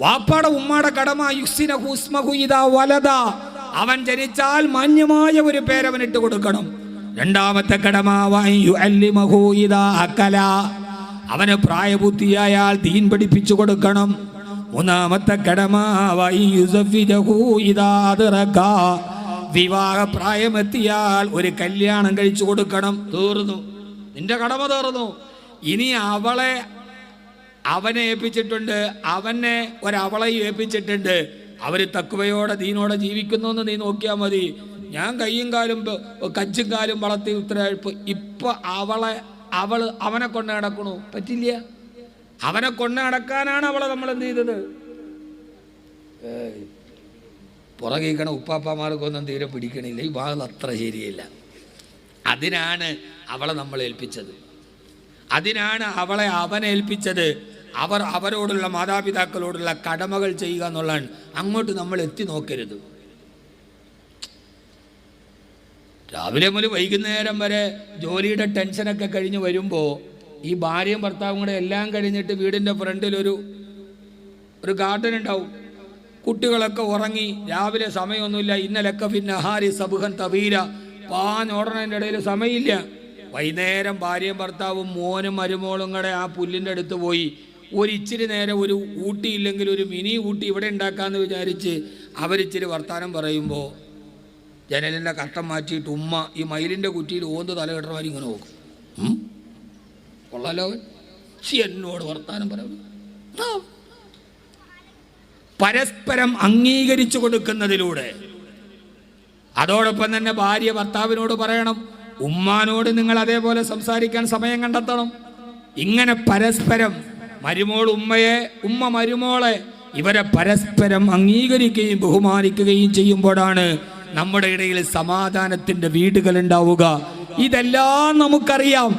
വാപ്പാടെ ഉമ്മാടെ കടമ യുക്സിനഹു ഇസ്മഹു ഇദാ വലദ, അവൻ ജനിച്ചാൽ മാന്യമായ ഒരു പേരവനിട്ട് കൊടുക്കണം. രണ്ടാമത്തെ കടമ വയുഅല്ലിമഹു ഇദാ അകല, അവന് പ്രായപൂർത്തിയായാൽ ദീൻ പഠിപ്പിച്ചു കൊടുക്കണം. മൂന്നാമത്തെ കടമ വയുസഫിജഹു ഇദാ അദ്റക, വിവാഹ പ്രായമെത്തിയാൽ ഒരു കല്യാണം കഴിച്ചു കൊടുക്കണം. തീർന്നു, നിന്റെ കടമ തീർന്നു. ഇനി അവനെ ഏൽപ്പിച്ചിട്ടുണ്ട്, അവനെ ഒരവളെയും ഏൽപ്പിച്ചിട്ടുണ്ട്. അവർ തക്വയോടെ ദീനോടെ ജീവിക്കുന്നു എന്ന് നീ നോക്കിയാൽ മതി. ഞാൻ കയ്യും കാലും കച്ചും കാലും വളർത്തി ഉത്തരവാദിപ്പ്. ഇപ്പൊ അവനെ കൊണ്ട് നടക്കണു, പറ്റില്ല. അവനെ കൊണ്ട് നടക്കാനാണ് അവളെ നമ്മൾ എന്ത് ചെയ്തത്? പുറകേക്കണ ഉപ്പാപ്പമാർക്കൊന്നും തീരെ പിടിക്കണില്ല. ഈ ഭാഗം അത്ര ശരിയല്ല. അതിനാണ് അവളെ നമ്മൾ ഏൽപ്പിച്ചത്, അതിനാണ് അവളെ അവനേൽപ്പിച്ചത്. അവരോടുള്ള മാതാപിതാക്കളോടുള്ള കടമകൾ ചെയ്യുക എന്നുള്ളതാണ്. അങ്ങോട്ട് നമ്മൾ എത്തി നോക്കരുത്. രാവിലെ മുതൽ വൈകുന്നേരം വരെ ജോലിയുടെ ടെൻഷനൊക്കെ കഴിഞ്ഞ് വരുമ്പോൾ ഈ ഭാര്യയും ഭർത്താവും കൂടെ എല്ലാം കഴിഞ്ഞിട്ട് വീടിൻ്റെ ഫ്രണ്ടിൽ ഒരു ഗാർഡൻ ഉണ്ടാവും. കുട്ടികളൊക്കെ ഉറങ്ങി, രാവിലെ സമയമൊന്നുമില്ല. ഇന്നലൊക്കെ പിന്നെ ഹാരി സബുഹൻ തവീര, പാഞ്ഞോടണതിൻ്റെ ഇടയിൽ സമയമില്ല. വൈകുന്നേരം ഭാര്യയും ഭർത്താവും മോനും മരുമോളും കൂടെ ആ പുല്ലിൻ്റെ അടുത്ത് പോയി ഒരിച്ചിരി നേരം, ഒരു ഊട്ടിയില്ലെങ്കിൽ ഒരു മിനി ഊട്ടി ഇവിടെ ഉണ്ടാക്കാമെന്ന് വിചാരിച്ച് അവരിച്ചിരി വർത്താനം പറയുമ്പോൾ ജനലിൻ്റെ കഷ്ടം മാറ്റിയിട്ട് ഉമ്മ ഈ മയിലിൻ്റെ കുറ്റിയിൽ ഓന്ത് തലകെട്ടവർ ഇങ്ങനെ നോക്കും. കൊള്ളാലോ, എന്നോട് വർത്താനം പറയും. പരസ്പരം അംഗീകരിച്ചു കൊടുക്കുന്നതിലൂടെ, അതോടൊപ്പം തന്നെ ഭാര്യ ഭർത്താവിനോട് പറയണം, ഉമ്മാനോട് നിങ്ങൾ അതേപോലെ സംസാരിക്കാൻ സമയം കണ്ടെത്തണം. ഇങ്ങനെ പരസ്പരം, മരുമോൾ ഉമ്മയെ, ഉമ്മ മരുമോളെ, ഇവരെ പരസ്പരം അംഗീകരിക്കുകയും ബഹുമാനിക്കുകയും ചെയ്യുമ്പോഴാണ് നമ്മുടെ ഇടയിൽ സമാധാനത്തിൻ്റെ വീടുകൾ ഉണ്ടാവുക. ഇതെല്ലാം നമുക്കറിയാം.